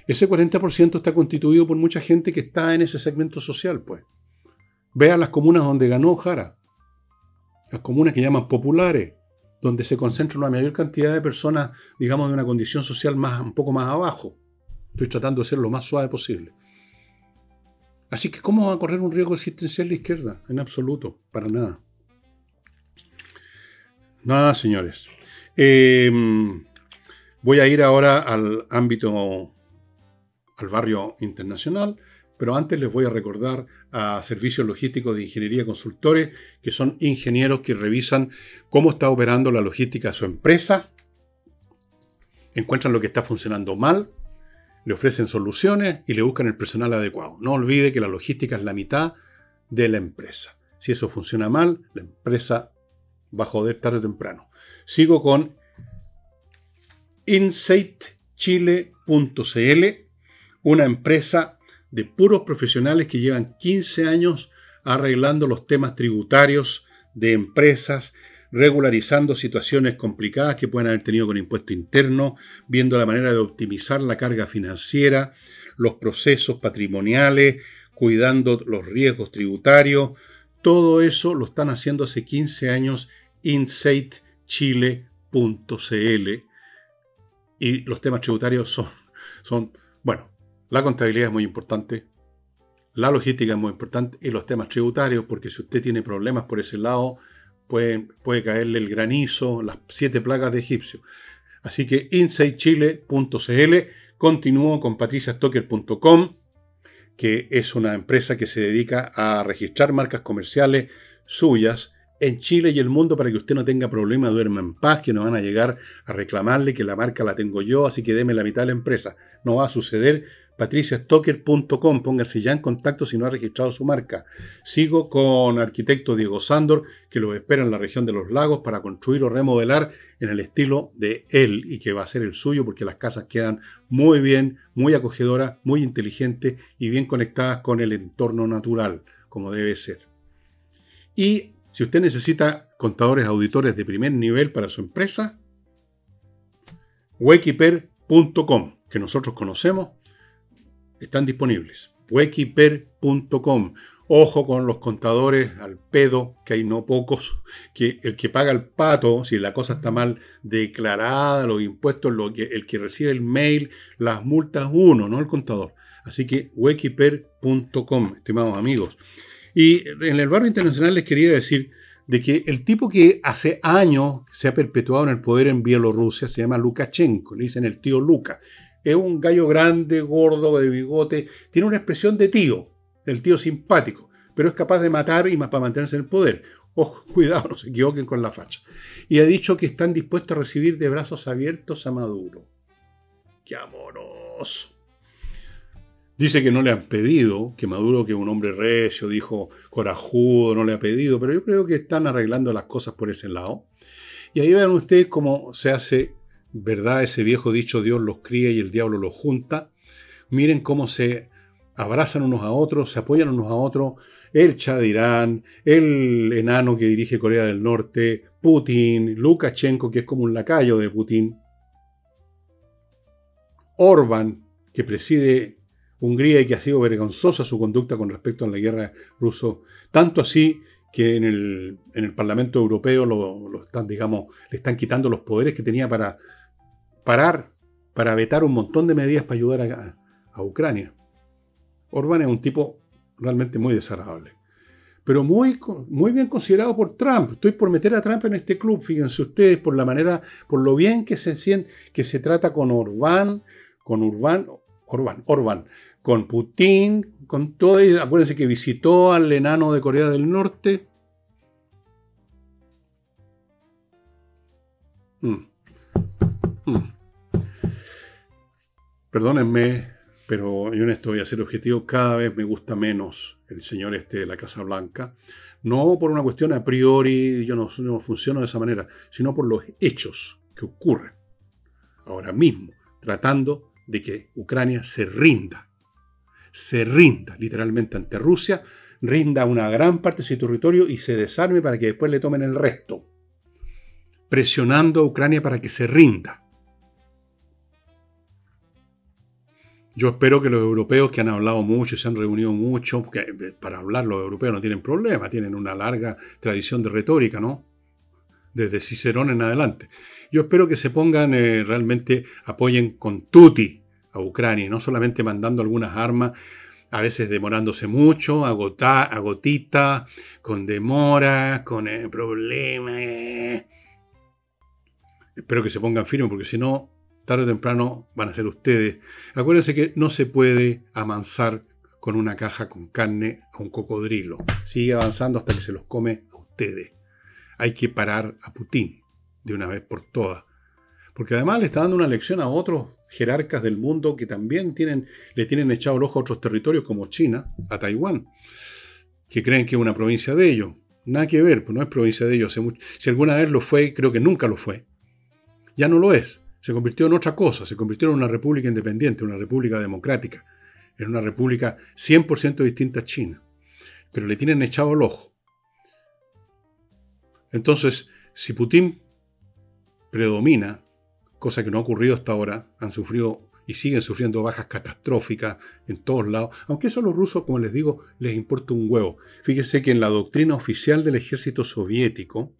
Ese 40% está constituido por mucha gente que está en ese segmento social, pues. Vean las comunas donde ganó Jara. Las comunas que llaman populares, donde se concentra una mayor cantidad de personas, digamos, de una condición social un poco más abajo. Estoy tratando de ser lo más suave posible. Así que, ¿cómo va a correr un riesgo existencial la izquierda? En absoluto, para nada. Nada, señores. Voy a ir ahora al ámbito, al barrio internacional, pero antes les voy a recordar a Servicios Logísticos de Ingeniería Consultores, que son ingenieros que revisan cómo está operando la logística de su empresa, encuentran lo que está funcionando mal, le ofrecen soluciones y le buscan el personal adecuado. No olvide que la logística es la mitad de la empresa. Si eso funciona mal, la empresa va a joder tarde o temprano. Sigo con insightchile.cl, una empresa de puros profesionales que llevan 15 años arreglando los temas tributarios de empresas, regularizando situaciones complicadas que pueden haber tenido con impuesto interno, viendo la manera de optimizar la carga financiera, los procesos patrimoniales, cuidando los riesgos tributarios. Todo eso lo están haciendo hace 15 años insightchile.cl, y los temas tributarios son, bueno, la contabilidad es muy importante, la logística es muy importante y los temas tributarios, porque si usted tiene problemas por ese lado, puede caerle el granizo, las 7 plagas de egipcio. Así que insightchile.cl. Continúo con patriciastocker.com, que es una empresa que se dedica a registrar marcas comerciales suyas en Chile y el mundo para que usted no tenga problema, duerma en paz, que no van a llegar a reclamarle que la marca la tengo yo, así que deme la mitad de la empresa. No va a suceder. patriciastocker.com, póngase ya en contacto si no ha registrado su marca. Sigo con arquitecto Diego Sándor, que lo espera en la región de los lagos para construir o remodelar en el estilo de él y que va a ser el suyo, porque las casas quedan muy bien, muy acogedoras, muy inteligentes y bien conectadas con el entorno natural, como debe ser. Y si usted necesita contadores auditores de primer nivel para su empresa, wekiper.com, que nosotros conocemos, están disponibles. wekiper.com. Ojo con los contadores al pedo, que hay no pocos, que el que paga el pato, si la cosa está mal declarada, los impuestos, el que recibe el mail, las multas uno, no el contador. Así que wekiper.com, estimados amigos. Y en el barrio internacional les quería decir de que el tipo que hace años se ha perpetuado en el poder en Bielorrusia se llama Lukashenko, le dicen el tío Luca. Es un gallo grande, gordo, de bigote, tiene una expresión de tío, el tío simpático, pero es capaz de matar y más para mantenerse en el poder. Ojo, cuidado, no se equivoquen con la facha. Y ha dicho que están dispuestos a recibir de brazos abiertos a Maduro. ¡Qué amoroso! Dice que no le han pedido, que Maduro, que es un hombre recio, dijo corajudo, no le ha pedido, pero yo creo que están arreglando las cosas por ese lado. Y ahí vean ustedes cómo se hace verdad ese viejo dicho, Dios los cría y el diablo los junta. Miren cómo se abrazan unos a otros, se apoyan unos a otros. El Shah de Irán, el enano que dirige Corea del Norte, Putin, Lukashenko, que es como un lacayo de Putin, Orbán, que preside Hungría y que ha sido vergonzosa su conducta con respecto a la guerra ruso, tanto así que en el Parlamento Europeo lo están, digamos, le están quitando los poderes que tenía para vetar un montón de medidas para ayudar a Ucrania. Orbán es un tipo realmente muy desagradable, pero muy bien considerado por Trump. Estoy por meter a Trump en este club, fíjense ustedes, por la manera, por lo bien que se trata con Orbán, con Putin, con todo. Y acuérdense que visitó al enano de Corea del Norte. Perdónenme, pero yo en esto voy a ser objetivo. Cada vez me gusta menos el señor de la Casa Blanca. No por una cuestión a priori, yo no funciono de esa manera, sino por los hechos que ocurren ahora mismo, tratando de que Ucrania se rinda literalmente ante Rusia, rinda una gran parte de su territorio y se desarme para que después le tomen el resto, presionando a Ucrania para que se rinda. Yo espero que los europeos, que han hablado mucho y se han reunido mucho, porque para hablar los europeos no tienen problema, tienen una larga tradición de retórica, ¿no? Desde Cicerón en adelante. Yo espero que se pongan, realmente apoyen con tutti a Ucrania, y no solamente mandando algunas armas, a veces demorándose mucho, a gotita, con demora, con problemas. Espero que se pongan firmes, porque si no, tarde o temprano van a ser ustedes. Acuérdense que no se puede amansar con una caja con carne a un cocodrilo. Sigue avanzando hasta que se los come a ustedes. Hay que parar a Putin de una vez por todas. Porque además le está dando una lección a otros jerarcas del mundo que también le tienen echado el ojo a otros territorios como China, a Taiwán, que creen que es una provincia de ellos. Nada que ver, pues no es provincia de ellos. Si alguna vez lo fue, creo que nunca lo fue. Ya no lo es. Se convirtió en otra cosa. Se convirtió en una república independiente, una república democrática. En una república 100% distinta a China. Pero le tienen echado el ojo. Entonces, si Putin predomina, cosa que no ha ocurrido hasta ahora, han sufrido y siguen sufriendo bajas catastróficas en todos lados, aunque eso a los rusos, como les digo, les importa un huevo. Fíjense que en la doctrina oficial del ejército soviético,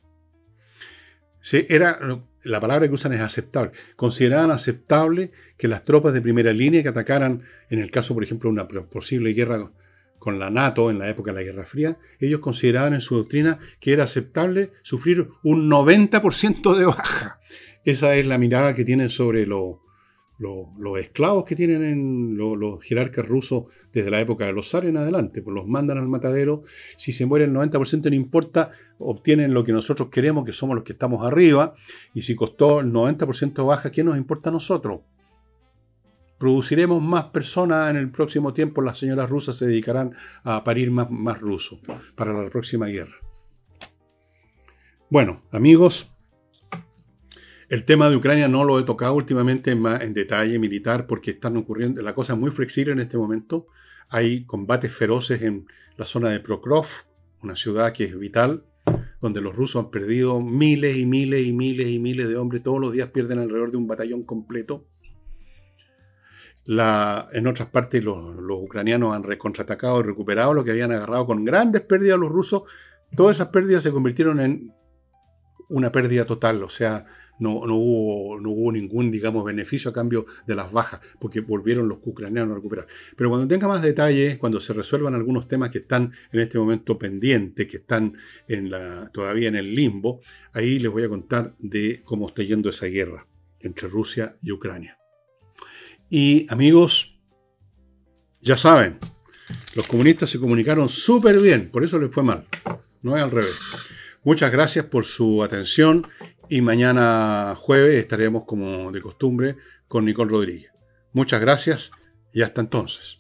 la palabra que usan es aceptable. Consideraban aceptable que las tropas de primera línea que atacaran, en el caso, por ejemplo, de una posible guerra con la NATO en la época de la Guerra Fría, ellos consideraban en su doctrina que era aceptable sufrir un 90% de baja. Esa es la mirada que tienen sobre los esclavos que tienen los jerarcas rusos desde la época de los zares en adelante. Pues los mandan al matadero. Si se muere el 90% no importa, obtienen lo que nosotros queremos, que somos los que estamos arriba. Y si costó el 90% baja, ¿qué nos importa a nosotros? Produciremos más personas en el próximo tiempo. Las señoras rusas se dedicarán a parir más rusos para la próxima guerra. Bueno, amigos, el tema de Ucrania no lo he tocado últimamente más en detalle militar porque están ocurriendo, la cosa es muy flexible en este momento. Hay combates feroces en la zona de Prokhorovsk, una ciudad que es vital, donde los rusos han perdido miles y miles y miles y miles de hombres. Todos los días pierden alrededor de un batallón completo. En otras partes los ucranianos han contraatacado y recuperado lo que habían agarrado con grandes pérdidas los rusos. Todas esas pérdidas se convirtieron en una pérdida total, o sea, no hubo ningún, digamos, beneficio a cambio de las bajas, porque volvieron los ucranianos a recuperar. Pero cuando tenga más detalles, cuando se resuelvan algunos temas que están en este momento pendientes, que están todavía en el limbo, ahí les voy a contar de cómo está yendo esa guerra entre Rusia y Ucrania. Y amigos, ya saben, los comunistas se comunicaron súper bien, por eso les fue mal, no es al revés. Muchas gracias por su atención y mañana jueves estaremos como de costumbre con Nicole Rodríguez. Muchas gracias y hasta entonces.